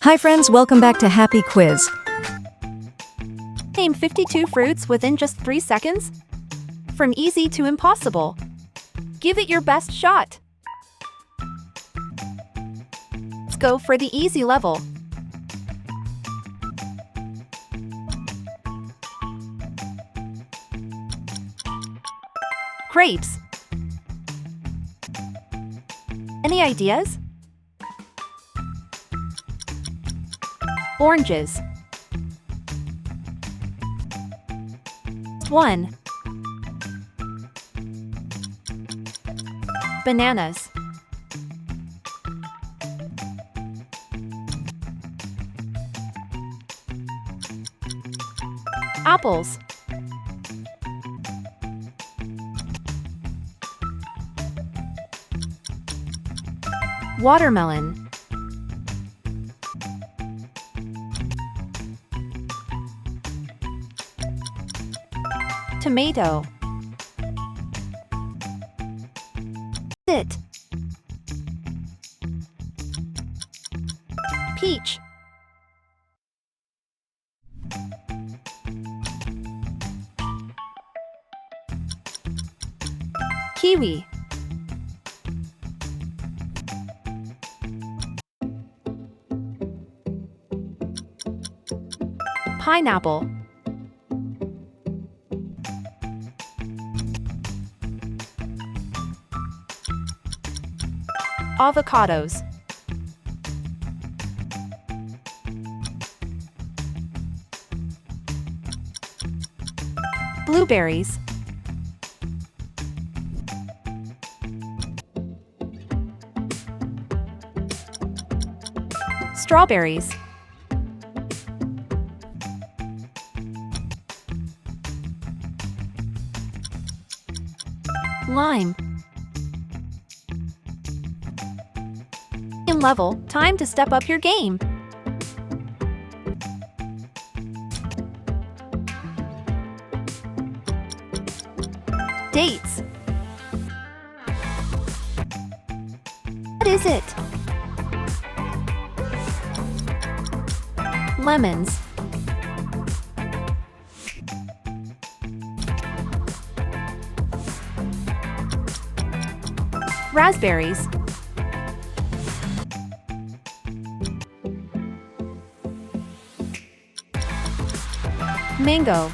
Hi friends, welcome back to Happy Quiz. Name 52 fruits within just 3 seconds? From easy to impossible. Give it your best shot. Let's go for the easy level. Grapes. Any ideas? Oranges. 1. Bananas. Apples. Watermelon. Tomato. It. Peach. Kiwi. Pineapple. Avocados. Blueberries. Strawberries. Lime. Level, time to step up your game. Dates. What is it? Lemons. Raspberries. Mango.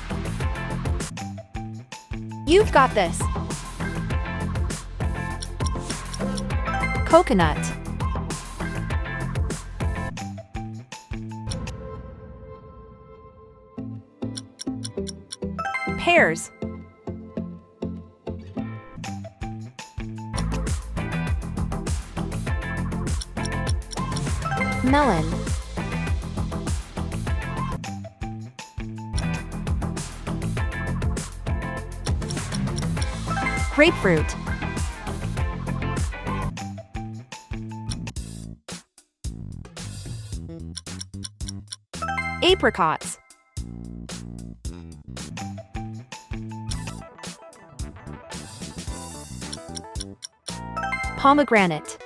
You've got this. Coconut. Pears. Melon. Grapefruit. Apricots. Pomegranate.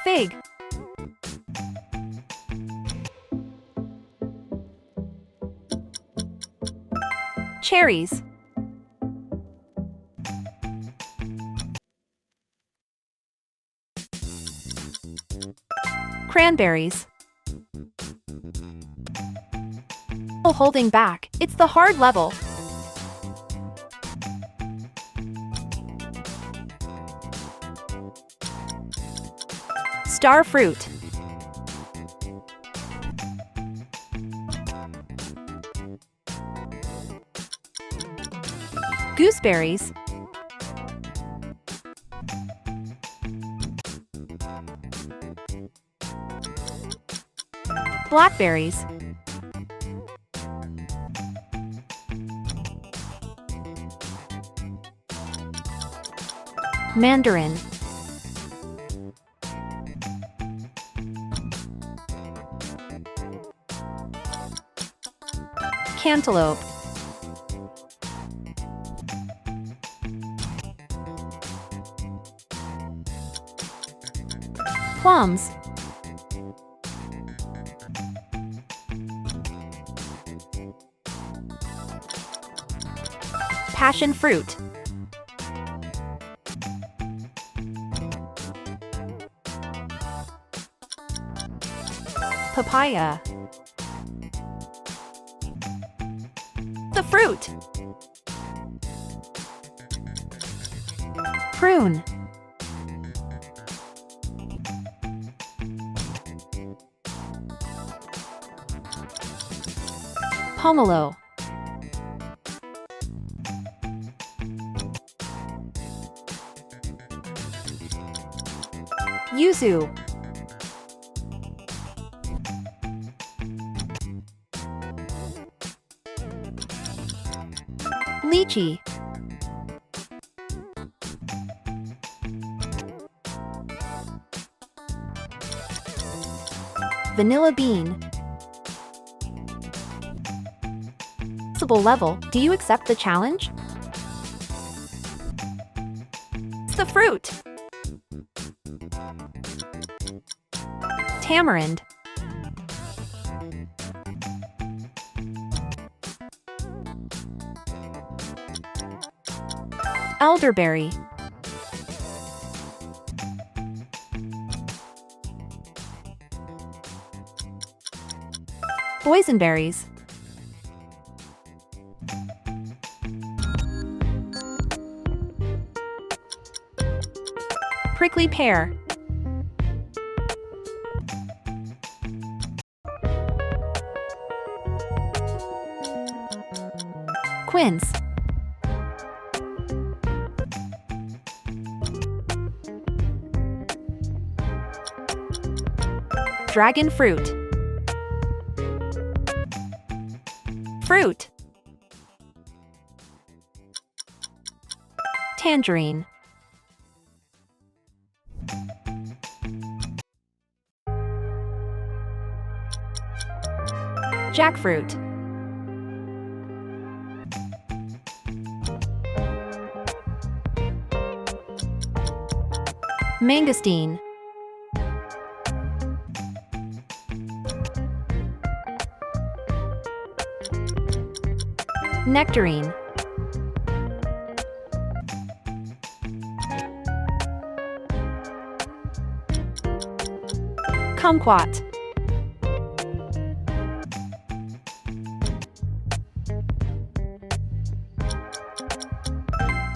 Fig. Cherries. Cranberries. Holding back, it's the hard level. Star fruit. Gooseberries. Blackberries. Mandarin. Cantaloupe. Plums. Passion fruit. Papaya. The fruit. Prune. Pomelo. Yuzu. Lychee. Vanilla bean. Possible level, do you accept the challenge? It's the fruit. Tamarind. Elderberry. Boysenberries. Prickly pear. Quince. Dragon fruit. Fruit. Tangerine. Jackfruit. Mangosteen. Nectarine. Kumquat.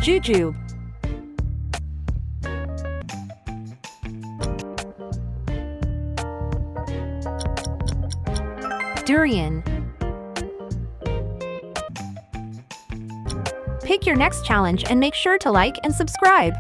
Jujube. Durian. Pick your next challenge and make sure to like and subscribe.